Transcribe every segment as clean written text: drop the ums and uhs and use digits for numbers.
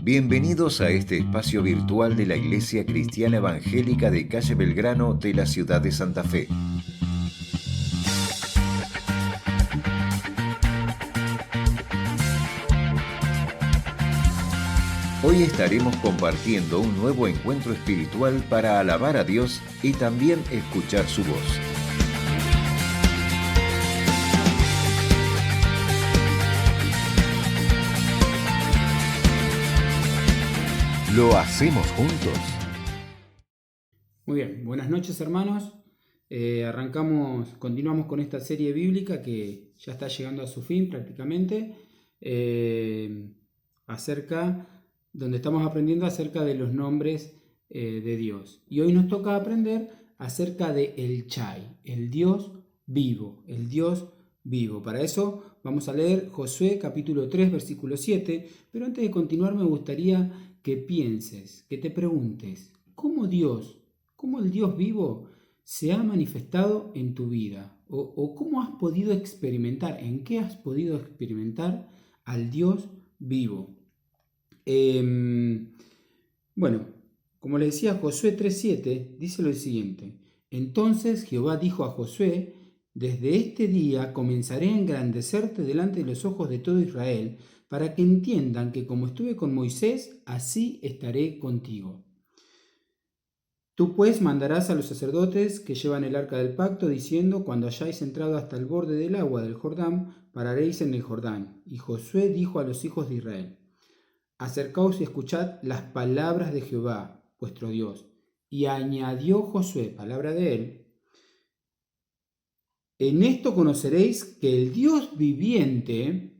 Bienvenidos a este espacio virtual de la Iglesia Cristiana Evangélica de Calle Belgrano de la ciudad de Santa Fe. Hoy estaremos compartiendo un nuevo encuentro espiritual para alabar a Dios y también escuchar su voz. ¿Lo hacemos juntos? Muy bien, buenas noches hermanos. Continuamos con esta serie bíblica que ya está llegando a su fin prácticamente, donde estamos aprendiendo acerca de los nombres de Dios. Y hoy nos toca aprender acerca de El Chai, el Dios vivo, el Dios vivo. Para eso vamos a leer Josué capítulo 3, versículo 7, pero antes de continuar me gustaría que pienses, que te preguntes, ¿cómo el Dios vivo se ha manifestado en tu vida? ¿O cómo has podido experimentar, en qué has podido experimentar al Dios vivo? Bueno, como le decía, Josué 3:7 dice lo siguiente: Entonces Jehová dijo a Josué: Desde este día comenzaré a engrandecerte delante de los ojos de todo Israel, para que entiendan que como estuve con Moisés, así estaré contigo. Tú pues mandarás a los sacerdotes que llevan el arca del pacto, diciendo: Cuando hayáis entrado hasta el borde del agua del Jordán, pararéis en el Jordán. Y Josué dijo a los hijos de Israel: Acercaos y escuchad las palabras de Jehová, vuestro Dios. Y añadió Josué, palabra de él: En esto conoceréis que el Dios viviente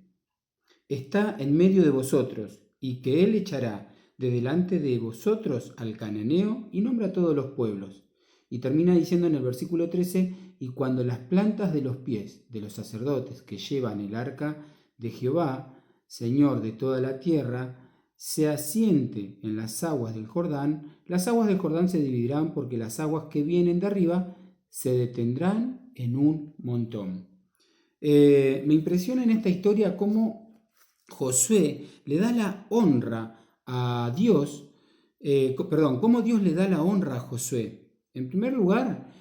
está en medio de vosotros, y que él echará de delante de vosotros al cananeo, y nombra a todos los pueblos. Y termina diciendo en el versículo 13: Y cuando las plantas de los pies de los sacerdotes que llevan el arca de Jehová, Señor de toda la tierra, se asiente en las aguas del Jordán se dividirán, porque las aguas que vienen de arriba se detendrán en un montón. Me impresiona en esta historia cómo Josué le da la honra a Dios, cómo Dios le da la honra a Josué. En primer lugar,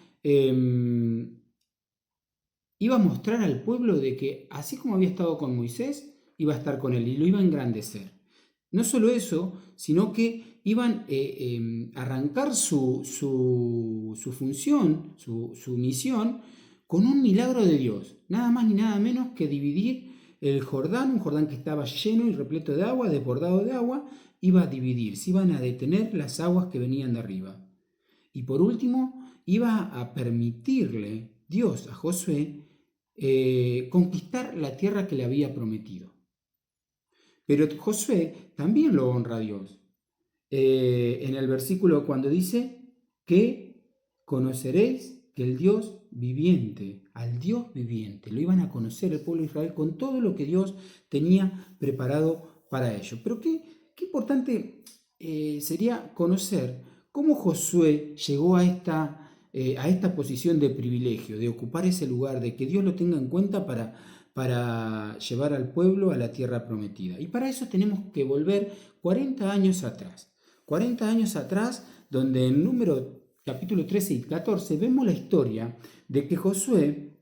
iba a mostrar al pueblo de que así como había estado con Moisés, iba a estar con él y lo iba a engrandecer. No solo eso, sino que iban a arrancar su función, su misión, con un milagro de Dios. Nada más ni nada menos que dividir el Jordán, un Jordán que estaba lleno y repleto de agua, desbordado de agua, iba a dividir, se iban a detener las aguas que venían de arriba. Y por último, iba a permitirle Dios a Josué conquistar la tierra que le había prometido. Pero Josué también lo honra a Dios. En el versículo cuando dice que conoceréis que el Dios viviente, al Dios viviente, lo iban a conocer el pueblo de Israel con todo lo que Dios tenía preparado para ello. Pero qué importante sería conocer cómo Josué llegó a esta posición de privilegio, de ocupar ese lugar, de que Dios lo tenga en cuenta para llevar al pueblo a la tierra prometida. Y para eso tenemos que volver 40 años atrás. 40 años atrás, donde en Número capítulo 13 y 14 vemos la historia de que Josué,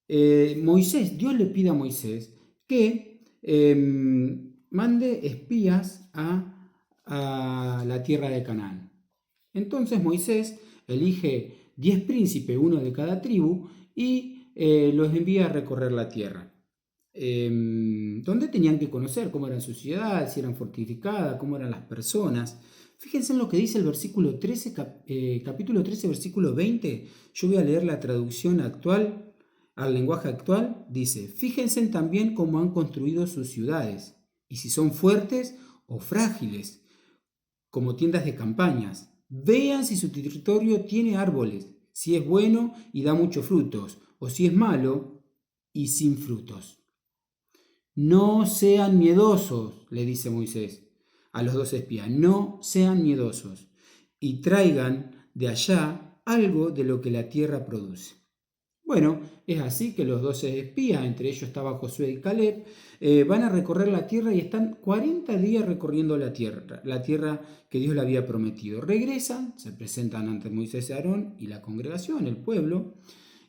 Dios le pide a Moisés que mande espías a la tierra de Canaán. Entonces Moisés elige 10 príncipes, uno de cada tribu, y los envía a recorrer la tierra. Donde tenían que conocer cómo eran sus ciudades, si eran fortificadas, cómo eran las personas. Fíjense en lo que dice el versículo 13, capítulo 13, versículo 20. Yo voy a leer la traducción actual, al lenguaje actual. Dice: fíjense también cómo han construido sus ciudades, y si son fuertes o frágiles, como tiendas de campañas. Vean si su territorio tiene árboles, si es bueno y da muchos frutos, o si es malo y sin frutos. No sean miedosos, le dice Moisés a los 2 espías, no sean miedosos y traigan de allá algo de lo que la tierra produce. Bueno, es así que los 12 espías, entre ellos estaba Josué y Caleb, van a recorrer la tierra y están 40 días recorriendo la tierra que Dios le había prometido. Regresan, se presentan ante Moisés y Aarón y la congregación, el pueblo,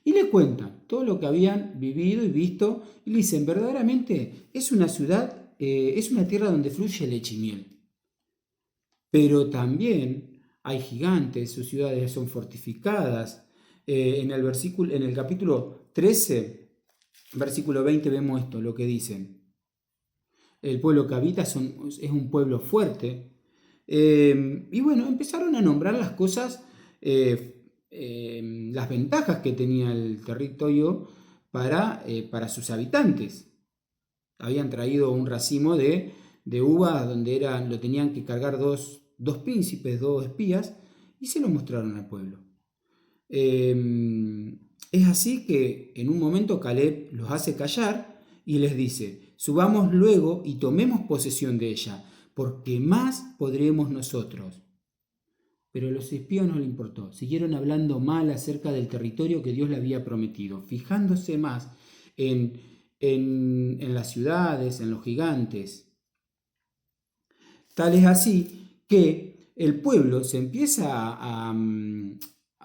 y le cuentan todo lo que habían vivido y visto, y le dicen, verdaderamente es una ciudad, es una tierra donde fluye leche y miel. Pero también hay gigantes, sus ciudades son fortificadas. En el capítulo 13, versículo 20, vemos esto, lo que dicen. El pueblo que habita es un pueblo fuerte. Y bueno, empezaron a nombrar las cosas, las ventajas que tenía el territorio para sus habitantes. Habían traído un racimo de uvas donde lo tenían que cargar dos príncipes, dos espías, y se lo mostraron al pueblo. Es así que en un momento Caleb los hace callar y les dice, subamos luego y tomemos posesión de ella, porque más podremos nosotros. Pero a los espías no les importó, siguieron hablando mal acerca del territorio que Dios le había prometido, fijándose más en las ciudades, en los gigantes. Tal es así que el pueblo se empieza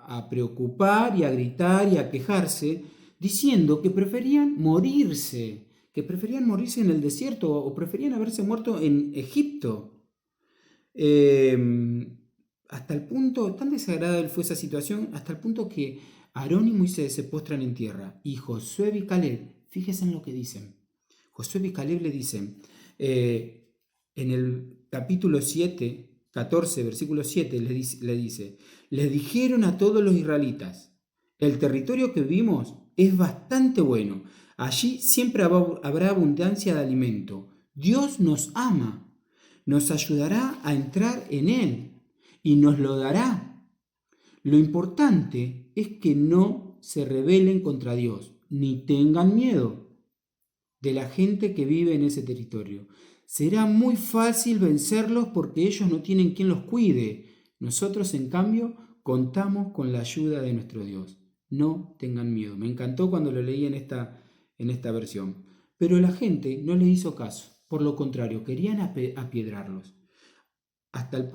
a preocupar y a gritar y a quejarse, diciendo que preferían morirse en el desierto o preferían haberse muerto en Egipto. Hasta el punto, tan desagradable fue esa situación, hasta el punto que Aarón y Moisés se postran en tierra y Josué y Caleb, fíjense en lo que dicen. Josué y Caleb le dicen, en el capítulo 7, 14, versículo 7, le dice, les dijeron a todos los israelitas, el territorio que vivimos es bastante bueno, allí siempre habrá abundancia de alimento, Dios nos ama, nos ayudará a entrar en él y nos lo dará. Lo importante es que no se rebelen contra Dios, ni tengan miedo de la gente que vive en ese territorio. Será muy fácil vencerlos porque ellos no tienen quien los cuide. Nosotros, en cambio, contamos con la ayuda de nuestro Dios. No tengan miedo. Me encantó cuando lo leí en esta versión. Pero la gente no les hizo caso. Por lo contrario, querían apiedrarlos. Hasta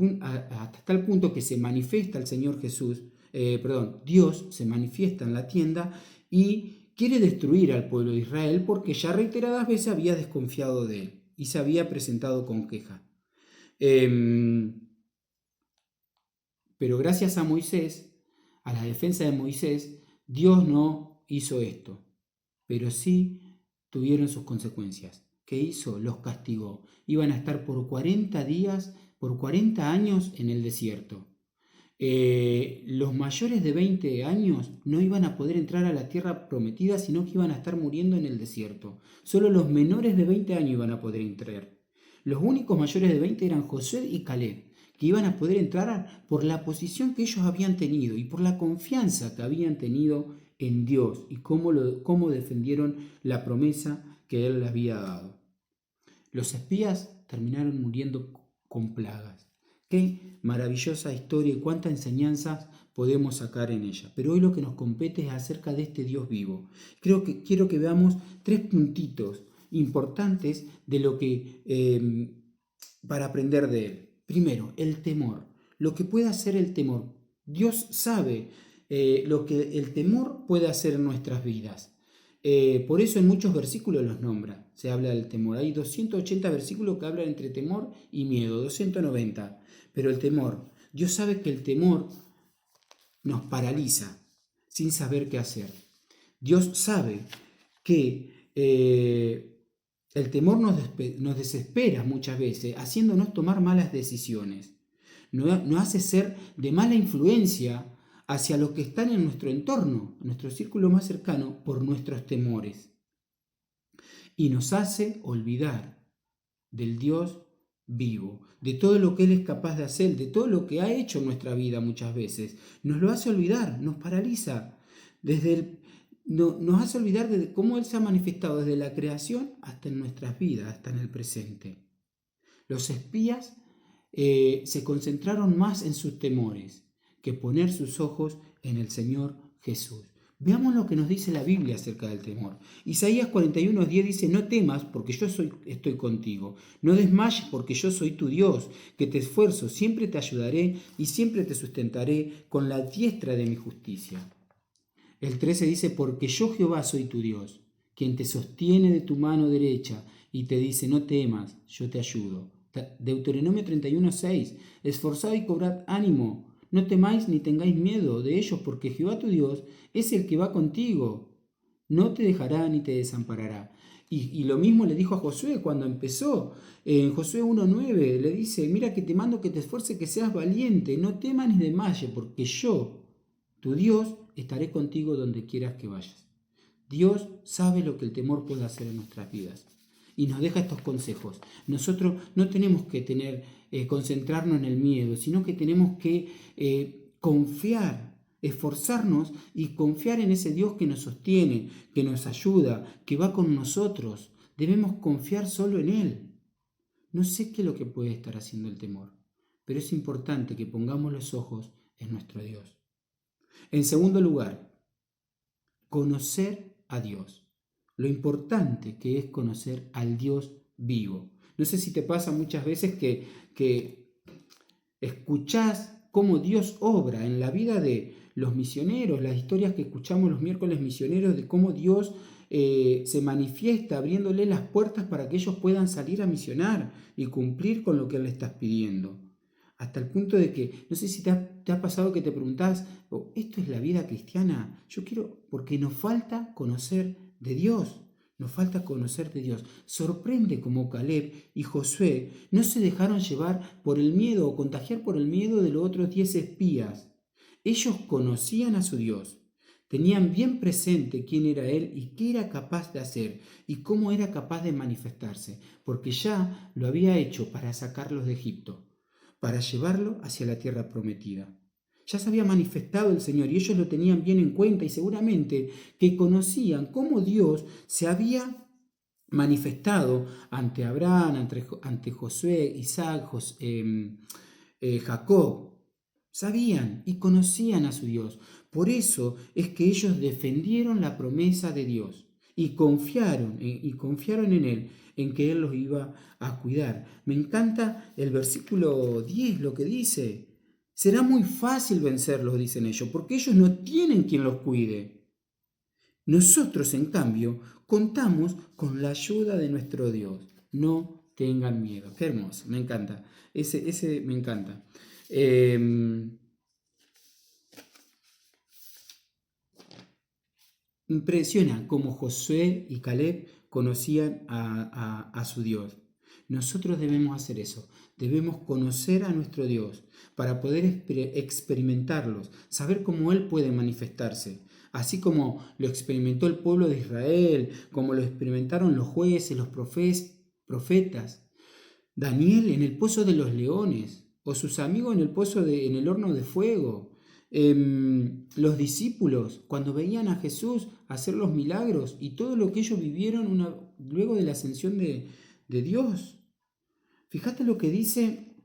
tal punto que se manifiesta el Señor Jesús, Dios se manifiesta en la tienda y quiere destruir al pueblo de Israel porque ya reiteradas veces había desconfiado de él y se había presentado con queja. Pero gracias a Moisés, a la defensa de Moisés, Dios no hizo esto, pero sí tuvieron sus consecuencias. ¿Qué hizo? Los castigó. Iban a estar por 40 días, por 40 años en el desierto. Los mayores de 20 años no iban a poder entrar a la tierra prometida, sino que iban a estar muriendo en el desierto. Solo los menores de 20 años iban a poder entrar. Los únicos mayores de 20 eran Josué y Caleb, que iban a poder entrar por la posición que ellos habían tenido y por la confianza que habían tenido en Dios y cómo defendieron la promesa que Él les había dado. Los espías terminaron muriendo con plagas. Qué maravillosa historia y cuánta enseñanzas podemos sacar en ella. Pero hoy lo que nos compete es acerca de este Dios vivo. Quiero que veamos 3 puntitos importantes de lo que para aprender de él. Primero, el temor. Lo que puede hacer el temor. Dios sabe lo que el temor puede hacer en nuestras vidas. Por eso en muchos versículos los nombra. Se habla del temor. Hay 280 versículos que hablan entre temor y miedo. 290. Pero el temor. Dios sabe que el temor nos paraliza sin saber qué hacer. Dios sabe que el temor nos desespera muchas veces, haciéndonos tomar malas decisiones. Nos hace ser de mala influencia hacia los que están en nuestro entorno, en nuestro círculo más cercano, por nuestros temores. Y nos hace olvidar del Dios vivo, de todo lo que Él es capaz de hacer, de todo lo que ha hecho en nuestra vida muchas veces. Nos lo hace olvidar, nos paraliza. Nos hace olvidar de cómo Él se ha manifestado desde la creación hasta en nuestras vidas, hasta en el presente. Los espías se concentraron más en sus temores que poner sus ojos en el Señor Jesús. Veamos lo que nos dice la Biblia acerca del temor. Isaías 41:10 dice, no temas porque estoy contigo. No desmayes porque yo soy tu Dios, que te esfuerzo, siempre te ayudaré y siempre te sustentaré con la diestra de mi justicia. El 13 dice, porque yo Jehová soy tu Dios, quien te sostiene de tu mano derecha y te dice, no temas, yo te ayudo. Deuteronomio 31:6, esforzad y cobrad ánimo, no temáis ni tengáis miedo de ellos, porque Jehová tu Dios es el que va contigo, no te dejará ni te desamparará. Y lo mismo le dijo a Josué cuando empezó. En Josué 1:9 le dice, mira que te mando que te esfuerces, que seas valiente, no temas ni desmayes, porque yo, tu Dios, estaré contigo donde quieras que vayas. Dios sabe lo que el temor puede hacer en nuestras vidas y nos deja estos consejos. Nosotros no tenemos que concentrarnos en el miedo, sino que tenemos que confiar, esforzarnos y confiar en ese Dios que nos sostiene, que nos ayuda, que va con nosotros. Debemos confiar solo en Él. No sé qué es lo que puede estar haciendo el temor, pero es importante que pongamos los ojos en nuestro Dios. En segundo lugar, conocer a Dios. Lo importante que es conocer al Dios vivo. No sé si te pasa muchas veces que escuchás cómo Dios obra en la vida de los misioneros, las historias que escuchamos los miércoles misioneros de cómo Dios se manifiesta abriéndole las puertas para que ellos puedan salir a misionar y cumplir con lo que Él le está pidiendo. Hasta el punto de que, no sé si te ha pasado que te preguntás, ¿esto es la vida cristiana? Yo quiero, porque nos falta conocer de Dios. Nos falta conocer de Dios. Sorprende como Caleb y Josué no se dejaron llevar por el miedo o contagiar por el miedo de los otros 10 espías. Ellos conocían a su Dios. Tenían bien presente quién era Él y qué era capaz de hacer y cómo era capaz de manifestarse, porque ya lo había hecho para sacarlos de Egipto, para llevarlo hacia la tierra prometida. Ya se había manifestado el Señor y ellos lo tenían bien en cuenta y seguramente que conocían cómo Dios se había manifestado ante Abraham, ante Josué, Isaac, Jacob. Sabían y conocían a su Dios. Por eso es que ellos defendieron la promesa de Dios y confiaron en Él, en que Él los iba a cuidar. Me encanta el versículo 10, lo que dice. Será muy fácil vencerlos, dicen ellos, porque ellos no tienen quien los cuide. Nosotros, en cambio, contamos con la ayuda de nuestro Dios. No tengan miedo. Qué hermoso, me encanta. Ese me encanta. Impresiona cómo Josué y Caleb conocían a su Dios. Nosotros debemos hacer eso. Debemos conocer a nuestro Dios para poder experimentarlos, saber cómo Él puede manifestarse. Así como lo experimentó el pueblo de Israel, como lo experimentaron los jueces, los profetas, Daniel en el pozo de los leones, o sus amigos en en el horno de fuego. Los discípulos, cuando veían a Jesús hacer los milagros y todo lo que ellos vivieron luego de la ascensión de Dios. Fíjate lo que dice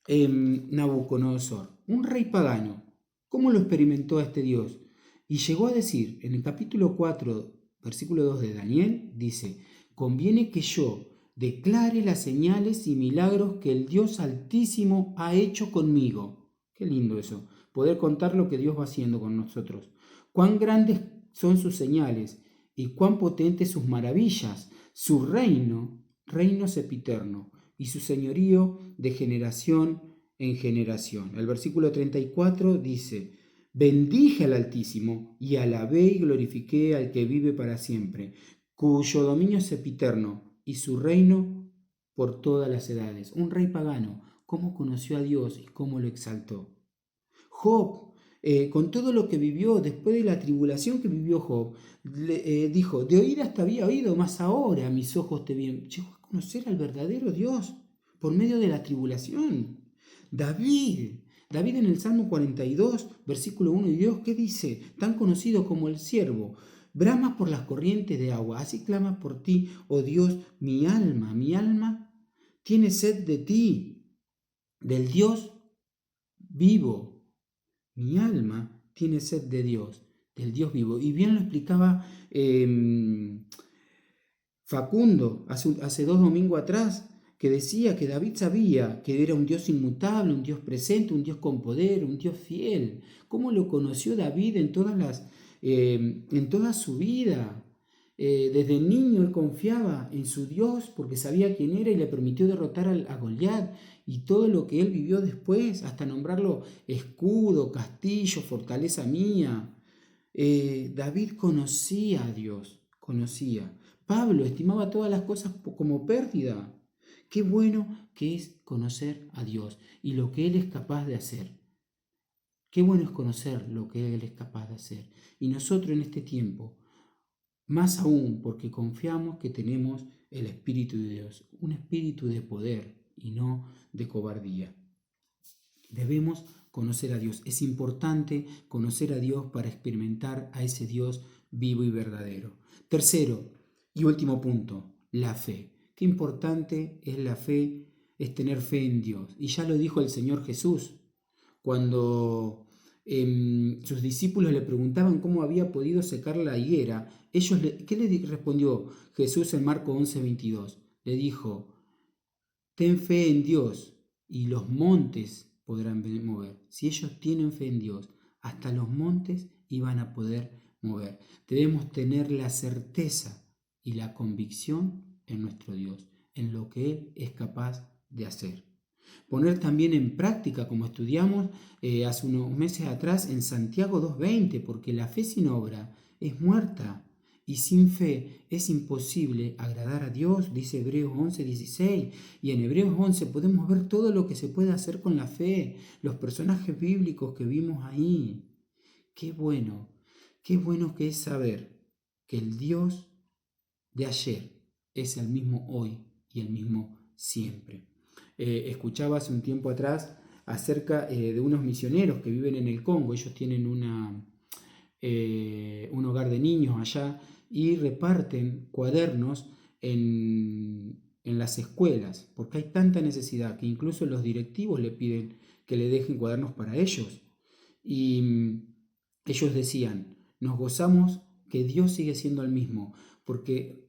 Nabucodonosor, un rey pagano. ¿Cómo lo experimentó a este Dios? Y llegó a decir, en el capítulo 4, versículo 2 de Daniel, dice, conviene que yo declare las señales y milagros que el Dios Altísimo ha hecho conmigo. Qué lindo eso, poder contar lo que Dios va haciendo con nosotros. Cuán grandes son sus señales y cuán potentes sus maravillas. Su reino sempiterno, y su señorío de generación en generación. El versículo 34 dice, bendije al Altísimo y alabé y glorifiqué al que vive para siempre, cuyo dominio es sempiterno y su reino por todas las edades. Un rey pagano, cómo conoció a Dios y cómo lo exaltó. Job, con todo lo que vivió después de la tribulación que vivió Job, dijo, de oídas te había oído, mas ahora mis ojos te ven. Llegó a conocer al verdadero Dios por medio de la tribulación. David en el Salmo 42, versículo 1 y 2, ¿qué dice? Tan conocido como el siervo, brama por las corrientes de agua, así clama por ti, oh Dios, mi alma tiene sed de ti, del Dios vivo. Mi alma tiene sed de Dios, del Dios vivo. Y bien lo explicaba Facundo hace 2 domingos atrás, que decía que David sabía que era un Dios inmutable, un Dios presente, un Dios con poder, un Dios fiel. ¿Cómo lo conoció David en toda su vida? Desde niño él confiaba en su Dios porque sabía quién era y le permitió derrotar a Goliat, y todo lo que él vivió después, hasta nombrarlo escudo, castillo, fortaleza mía. David conocía a Dios, conocía. Pablo estimaba todas las cosas como pérdida. Qué bueno que es conocer a Dios y lo que Él es capaz de hacer. Qué bueno es conocer lo que Él es capaz de hacer. Y nosotros en este tiempo, más aún porque confiamos que tenemos el Espíritu de Dios, un espíritu de poder y no de cobardía. Debemos conocer a Dios. Es importante conocer a Dios para experimentar a ese Dios vivo y verdadero. Tercero y último punto, la fe. Qué importante es la fe, es tener fe en Dios. Y ya lo dijo el Señor Jesús cuando sus discípulos le preguntaban cómo había podido secar la higuera. ¿Qué le respondió Jesús en Marcos 11:22? Le dijo: ten fe en Dios y los montes podrán mover. Si ellos tienen fe en Dios, hasta los montes iban a poder mover. Debemos tener la certeza y la convicción en nuestro Dios, en lo que Él es capaz de hacer. Poner también en práctica, como estudiamos hace unos meses atrás en Santiago 2:20, porque la fe sin obra es muerta. Y sin fe es imposible agradar a Dios, dice Hebreos 11:16. Y en Hebreos 11 podemos ver todo lo que se puede hacer con la fe, los personajes bíblicos que vimos ahí. Qué bueno que es saber que el Dios de ayer es el mismo hoy y el mismo siempre. Escuchaba hace un tiempo atrás acerca de unos misioneros que viven en el Congo. Ellos tienen un hogar de niños allá y reparten cuadernos en las escuelas, porque hay tanta necesidad que incluso los directivos le piden que le dejen cuadernos para ellos. Y ellos decían: nos gozamos que Dios sigue siendo el mismo, porque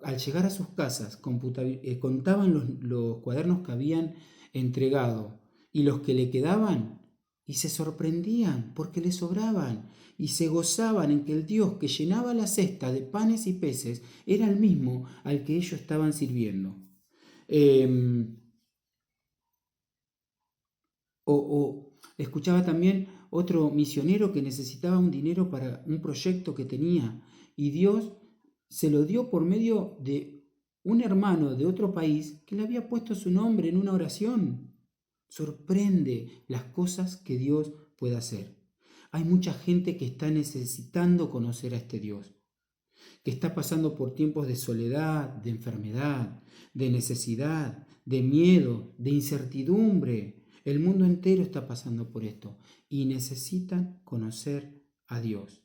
al llegar a sus casas contaban los cuadernos que habían entregado y los que le quedaban, y se sorprendían porque le sobraban, y se gozaban en que el Dios que llenaba la cesta de panes y peces era el mismo al que ellos estaban sirviendo. Escuchaba también otro misionero que necesitaba un dinero para un proyecto que tenía, y Dios se lo dio por medio de un hermano de otro país que le había puesto su nombre en una oración. Sorprende las cosas que Dios puede hacer. Hay mucha gente que está necesitando conocer a este Dios, que está pasando por tiempos de soledad, de enfermedad, de necesidad, de miedo, de incertidumbre. El mundo entero está pasando por esto y necesitan conocer a Dios.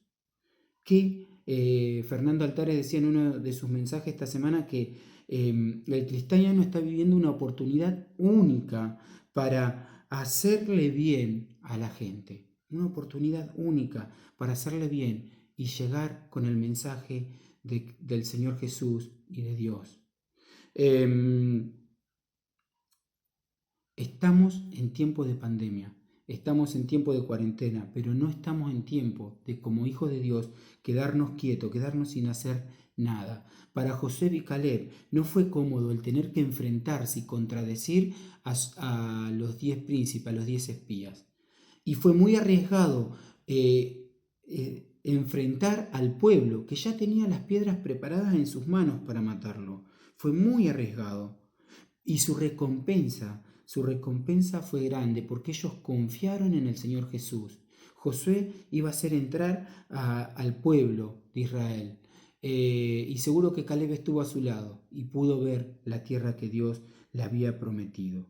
Fernando Altares decía en uno de sus mensajes esta semana que el cristiano está viviendo una oportunidad única para hacerle bien a la gente. Una oportunidad única para hacerle bien y llegar con el mensaje del Señor Jesús y de Dios. Estamos en tiempo de pandemia, estamos en tiempo de cuarentena, pero no estamos en tiempo de, como hijos de Dios, quedarnos quietos, quedarnos sin hacer nada. Para Josué y Caleb no fue cómodo el tener que enfrentarse y contradecir a los 10 príncipes, a los 10 espías. Y fue muy arriesgado enfrentar al pueblo que ya tenía las piedras preparadas en sus manos para matarlo. Fue muy arriesgado. Y su recompensa fue grande porque ellos confiaron en el Señor Jesús. Josué iba a hacer entrar al pueblo de Israel. Y seguro que Caleb estuvo a su lado y pudo ver la tierra que Dios le había prometido.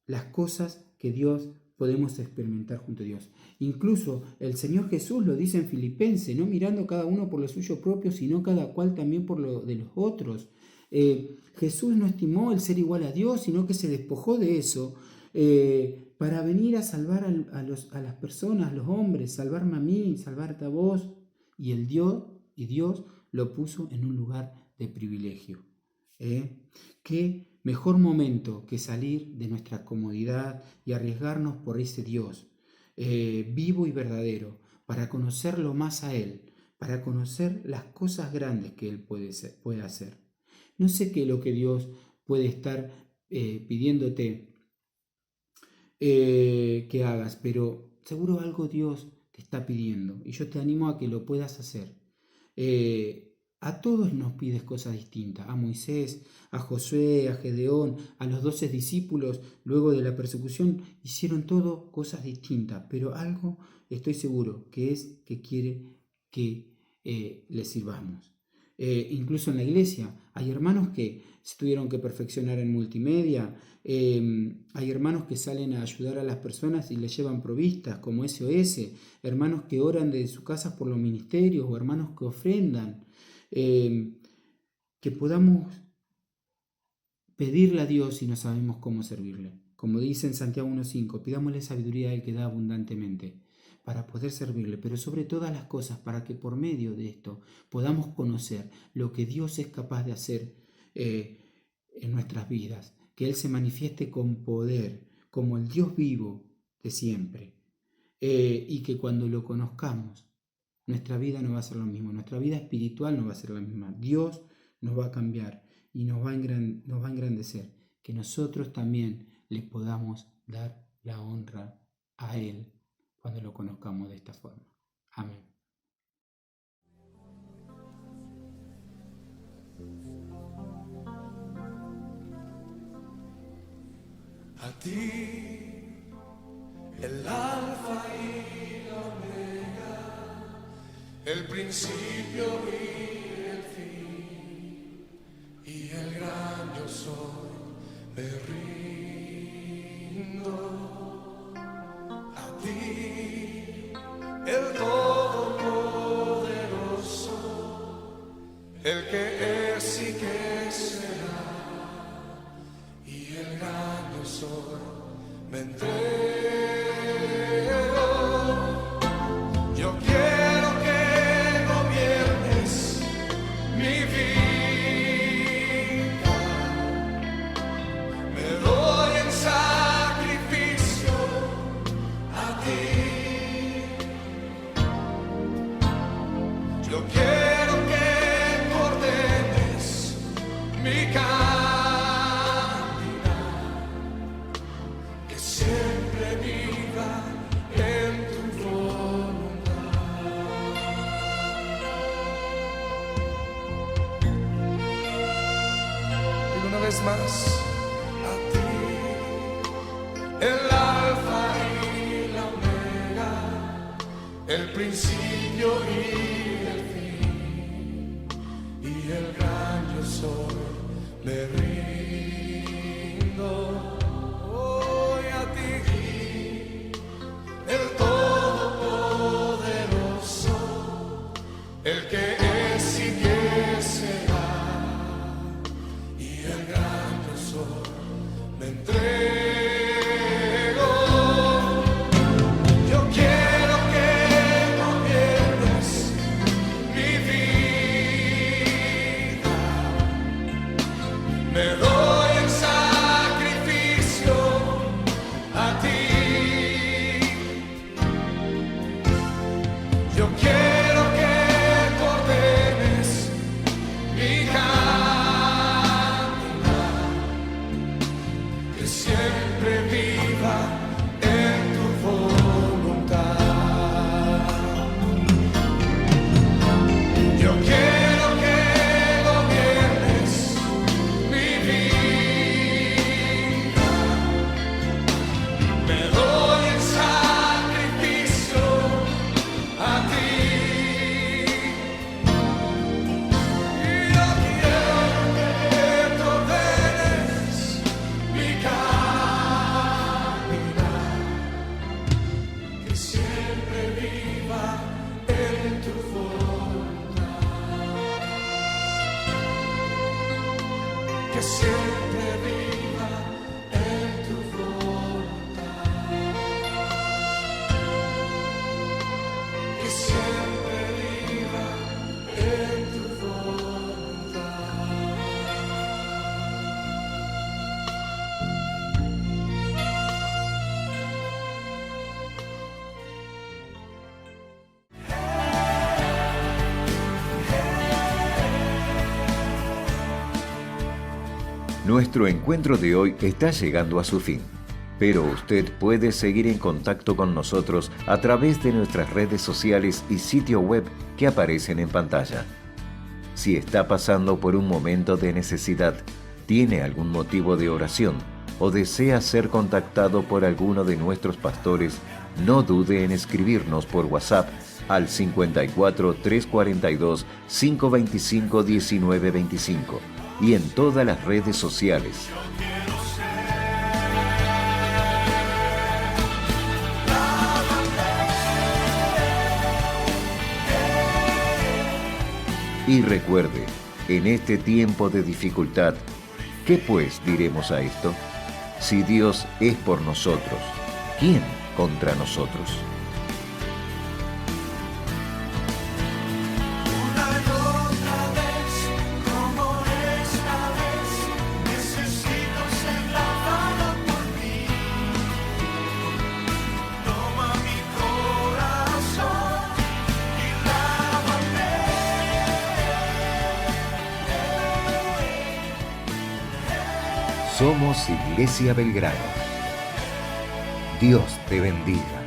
Las cosas que Dios podemos experimentar junto a Dios. Incluso el Señor Jesús lo dice en Filipenses, no mirando cada uno por lo suyo propio, sino cada cual también por lo de los otros. Jesús no estimó el ser igual a Dios, sino que se despojó de eso, para venir a salvar a las personas, los hombres, salvarme a mí, salvarte a vos. Y Dios lo puso en un lugar de privilegio. ¿Qué mejor momento que salir de nuestra comodidad y arriesgarnos por ese Dios vivo y verdadero, para conocerlo más a Él, para conocer las cosas grandes que Él puede hacer? No sé qué es lo que Dios puede estar pidiéndote que hagas, pero seguro algo Dios te está pidiendo y yo te animo a que lo puedas hacer. A todos nos pides cosas distintas, a Moisés, a Josué, a Gedeón, a los 12 discípulos, luego de la persecución, hicieron todo cosas distintas, pero algo estoy seguro que es que quiere que le sirvamos. Incluso en la iglesia hay hermanos que se tuvieron que perfeccionar en multimedia, hay hermanos que salen a ayudar a las personas y les llevan provistas como SOS, hermanos que oran desde sus casas por los ministerios o hermanos que ofrendan. Que podamos pedirle a Dios y no sabemos cómo servirle. Como dice en Santiago 1:5, pidámosle sabiduría a Él que da abundantemente para poder servirle, pero sobre todas las cosas para que por medio de esto podamos conocer lo que Dios es capaz de hacer en nuestras vidas, que Él se manifieste con poder, como el Dios vivo de siempre, y que cuando lo conozcamos, nuestra vida no va a ser lo mismo, nuestra vida espiritual no va a ser la misma. Dios nos va a cambiar y nos va a engrandecer. Que nosotros también le podamos dar la honra a Él cuando lo conozcamos de esta forma. Amén. A ti, el Alfa y la Omega, el principio y el fin, y el gran yo soy, me rindo. A ti, el Todopoderoso, el que es y que será, y el gran yo soy, me entrego. Yo quiero que gobiernes mi vida. Me doy en sacrificio a ti. Yo quiero que ordenes mi caminar, que siempre viva en tu voluntad. Y una vez más, a ti, el Alfa y la Omega, el principio y el fin, y el gran yo soy, me rindo. Hoy a ti, el Todopoderoso, el que es y que será, y el gran yo soy, me entrego. Yo quiero que gobiernes mi vida. Me doy en sacrificio a ti. Yo quiero que ordenes mi caminar, que siempre viva en tu voluntad. Yo quiero que gobiernes mi vida. Me doy en sacrificio a ti. Y yo quiero que tú ordenes mi caminar, que siempre viva en tu voluntad, que siempre viva en tu voluntad. Nuestro encuentro de hoy está llegando a su fin, pero usted puede seguir en contacto con nosotros a través de nuestras redes sociales y sitio web que aparecen en pantalla. Si está pasando por un momento de necesidad, tiene algún motivo de oración o desea ser contactado por alguno de nuestros pastores, no dude en escribirnos por WhatsApp al 54 342 525 1925 y en todas las redes sociales. Y recuerde, en este tiempo de dificultad, ¿qué pues diremos a esto? Si Dios es por nosotros, ¿quién contra nosotros? Una y otra vez, como esta vez, necesito ser lavado por ti. Toma mi corazón y lávame. Somos Iglesia Belgrano. Dios te bendiga.